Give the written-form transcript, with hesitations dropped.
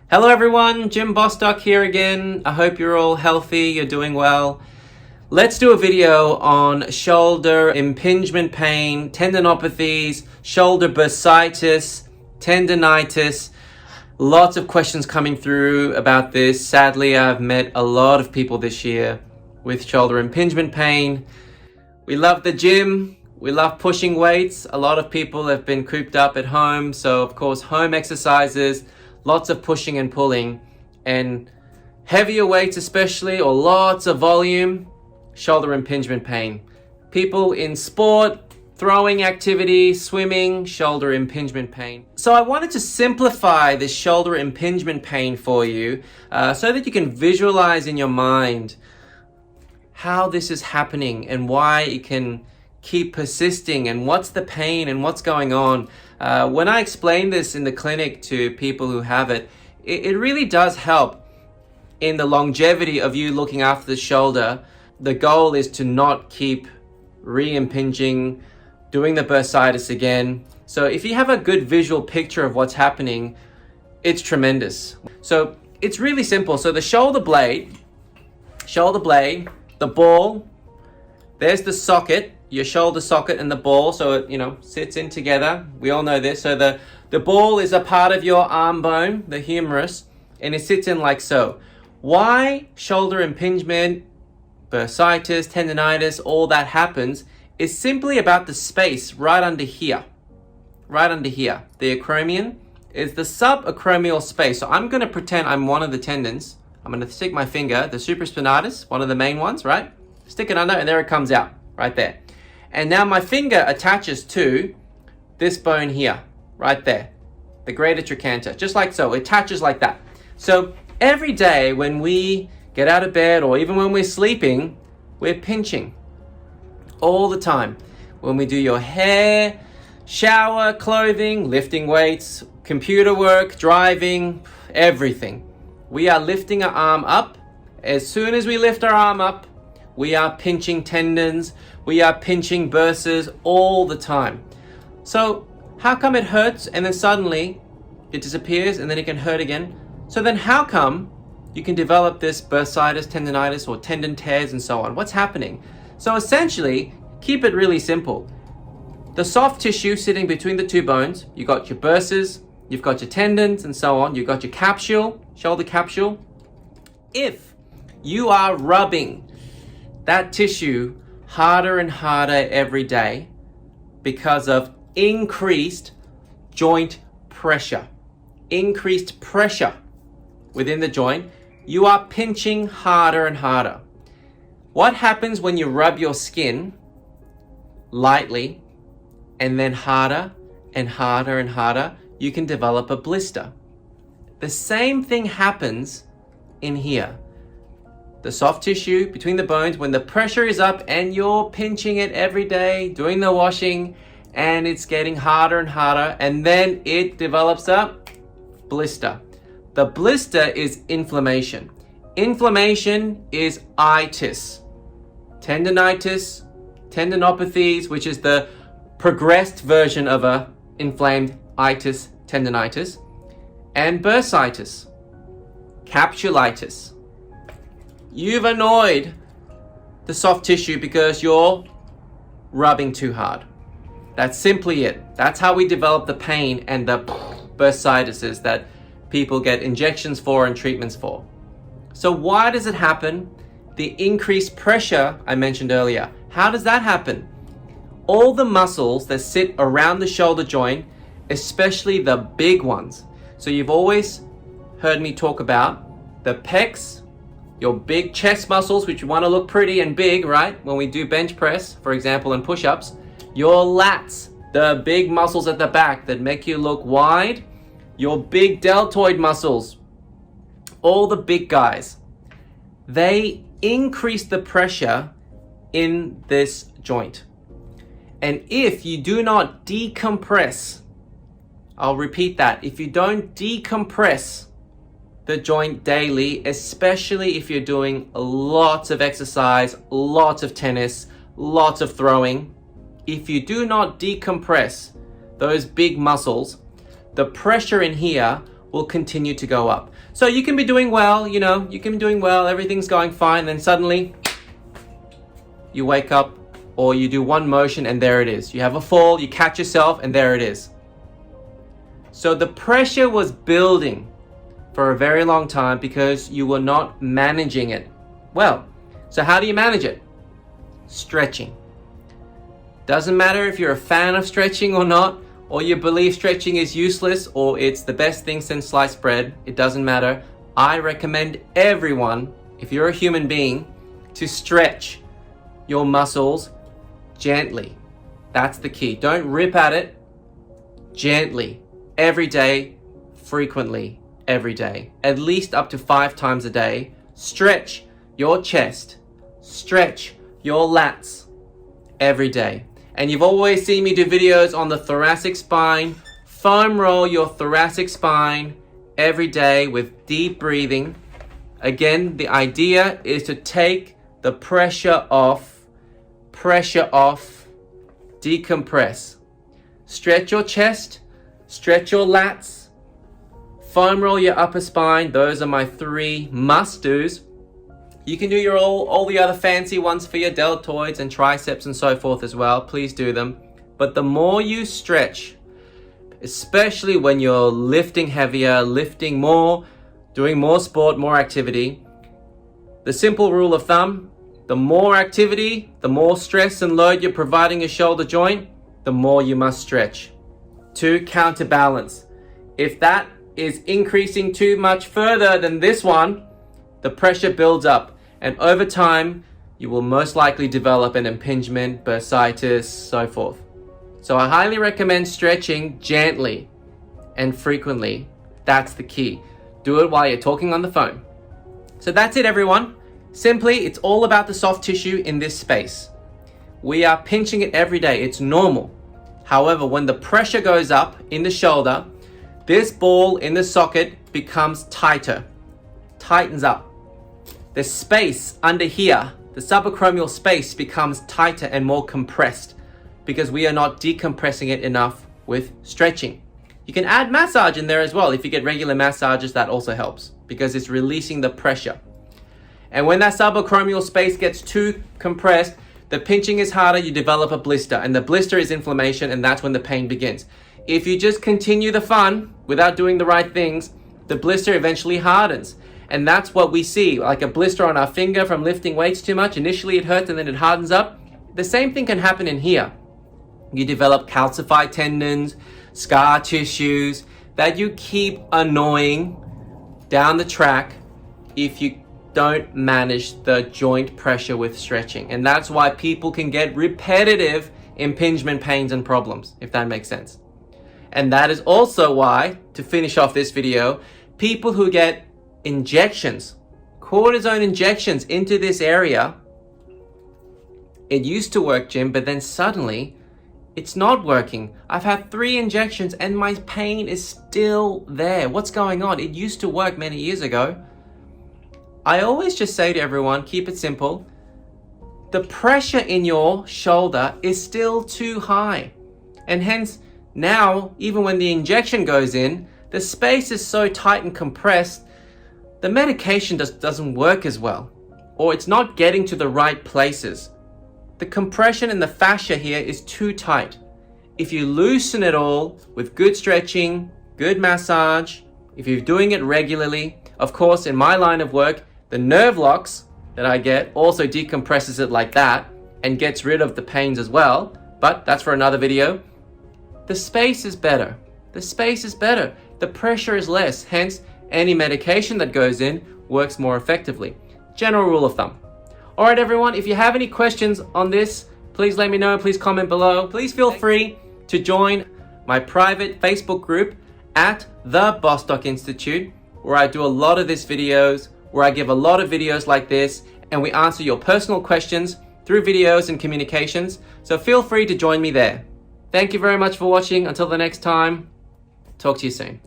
Hello everyone, Jim Bostock here again. I hope you're all healthy, you're doing well. Let's do a video on shoulder impingement pain, tendinopathies, shoulder bursitis, tendinitis. Lots of questions coming through about this. Sadly, I've met a lot of people this year with shoulder impingement pain. We love the gym. We love pushing weights. A lot of people have been cooped up at home. So of course, home exercises, lots of pushing and pulling, and heavier weights especially, or lots of volume, shoulder impingement pain. People in sport, throwing activity, swimming, shoulder impingement pain. So I wanted to simplify this shoulder impingement pain for you so that you can visualize in your mind how this is happening and why it can keep persisting and what's the pain and what's going on. When I explain this in the clinic to people who have it, it really does help in the longevity of you looking after the shoulder. The goal is to not keep re-impinging, doing the bursitis again. So if you have a good visual picture of what's happening, it's tremendous. So it's really simple. So the shoulder blade, the ball, there's the socket, your shoulder socket and the ball, so it sits in together. We all know this. So the ball is a part of your arm bone, the humerus, and it sits in like so. Why shoulder impingement, bursitis, tendinitis, all that happens is simply about the space right under here. Right under here. The acromion is the subacromial space. So I'm going to pretend I'm one of the tendons. I'm going to stick my finger, the supraspinatus, one of the main ones, right? Stick it under and there it comes out, right there. And now my finger attaches to this bone here, right there, the greater trochanter, just like so. It attaches like that. So every day when we get out of bed or even when we're sleeping, we're pinching all the time. When we do your hair, shower, clothing, lifting weights, computer work, driving, everything. We are lifting our arm up. As soon as we lift our arm up, we are pinching tendons, we are pinching bursas all the time. So how come it hurts and then suddenly it disappears and then it can hurt again? So then how come you can develop this bursitis, tendinitis, or tendon tears and so on? What's happening? So essentially, keep it really simple. The soft tissue sitting between the two bones, you got your bursas, you've got your tendons and so on, you've got your capsule, shoulder capsule. If you are rubbing that tissue harder and harder every day because of increased joint pressure, increased pressure within the joint, you are pinching harder and harder. What happens when you rub your skin lightly and then harder and harder and harder? You can develop a blister. The same thing happens in here. The soft tissue between the bones, when the pressure is up and you're pinching it every day, doing the washing, and it's getting harder and harder, and then it develops a blister. The blister is inflammation. Inflammation is itis. Tendinitis, tendinopathies, which is the progressed version of a inflamed itis, tendinitis, and bursitis, capsulitis. You've annoyed the soft tissue because you're rubbing too hard. That's simply it. That's how we develop the pain and the bursitis that people get injections for and treatments for. So why does it happen? The increased pressure I mentioned earlier. How does that happen? All the muscles that sit around the shoulder joint, especially the big ones. So you've always heard me talk about the pecs, your big chest muscles, which you want to look pretty and big, right? When we do bench press, for example, and push-ups. Your lats, the big muscles at the back that make you look wide. Your big deltoid muscles, all the big guys. They increase the pressure in this joint. And if you do not decompress, I'll repeat that, if you don't decompress the joint daily, especially if you're doing lots of exercise, lots of tennis, lots of throwing, if you do not decompress those big muscles, the pressure in here will continue to go up. So you can be doing well, you know, you can be doing well, everything's going fine, then suddenly you wake up or you do one motion and there it is. You have a fall, you catch yourself and there it is. So the pressure was building for a very long time because you were not managing it well. So how do you manage it? Stretching. Doesn't matter if you're a fan of stretching or not, or you believe stretching is useless or it's the best thing since sliced bread. It doesn't matter. I recommend everyone, if you're a human being, to stretch your muscles gently. That's the key. Don't rip at it. Gently. Every day. Frequently. Every day. At least up to 5 times a day. Stretch your chest. Stretch your lats. Every day. And you've always seen me do videos on the thoracic spine. Foam roll your thoracic spine every day with deep breathing. Again, the idea is to take the pressure off, decompress. Stretch your chest, stretch your lats, foam roll your upper spine. Those are my 3 must-dos. You can do your all the other fancy ones for your deltoids and triceps and so forth as well. Please do them. But the more you stretch, especially when you're lifting heavier, lifting more, doing more sport, more activity, the simple rule of thumb, the more activity, the more stress and load you're providing your shoulder joint, the more you must stretch to counterbalance. If that is increasing too much further than this one, the pressure builds up. And over time, you will most likely develop an impingement, bursitis, so forth. So I highly recommend stretching gently and frequently. That's the key. Do it while you're talking on the phone. So that's it, everyone. Simply, it's all about the soft tissue in this space. We are pinching it every day. It's normal. However, when the pressure goes up in the shoulder, this ball in the socket becomes tighter, tightens up. The space under here, the subacromial space, becomes tighter and more compressed because we are not decompressing it enough with stretching. You can add massage in there as well. If you get regular massages, that also helps because it's releasing the pressure. And when that subacromial space gets too compressed, the pinching is harder, you develop a blister, and the blister is inflammation, and that's when the pain begins. If you just continue the fun without doing the right things, the blister eventually hardens. And that's what we see, like a blister on our finger from lifting weights too much. Initially it hurts and then it hardens up. The same thing can happen in here. You develop calcified tendons, scar tissues that you keep annoying down the track if you don't manage the joint pressure with stretching. And that's why people can get repetitive impingement pains and problems, if that makes sense. And that is also why, to finish off this video, people who get injections, cortisone injections into this area, it used to work, Jim, but then suddenly it's not working. I've had 3 injections and my pain is still there. What's going on? It used to work many years ago. I always just say to everyone, keep it simple. The pressure in your shoulder is still too high. And hence, now, even when the injection goes in, the space is so tight and compressed, the medication just doesn't work as well, or it's not getting to the right places. The compression in the fascia here is too tight. If you loosen it all with good stretching, good massage, if you're doing it regularly, of course, in my line of work, the nerve locks that I get also decompresses it like that and gets rid of the pains as well, but that's for another video. The space is better. The space is better. The pressure is less, hence any medication that goes in works more effectively. General rule of thumb. All right, everyone, if you have any questions on this, please let me know. Please comment below. Please feel free to join my private Facebook group at the Bostock Institute, where I do a lot of these videos, where I give a lot of videos like this, and we answer your personal questions through videos and communications. So feel free to join me there. Thank you very much for watching. Until the next time, talk to you soon.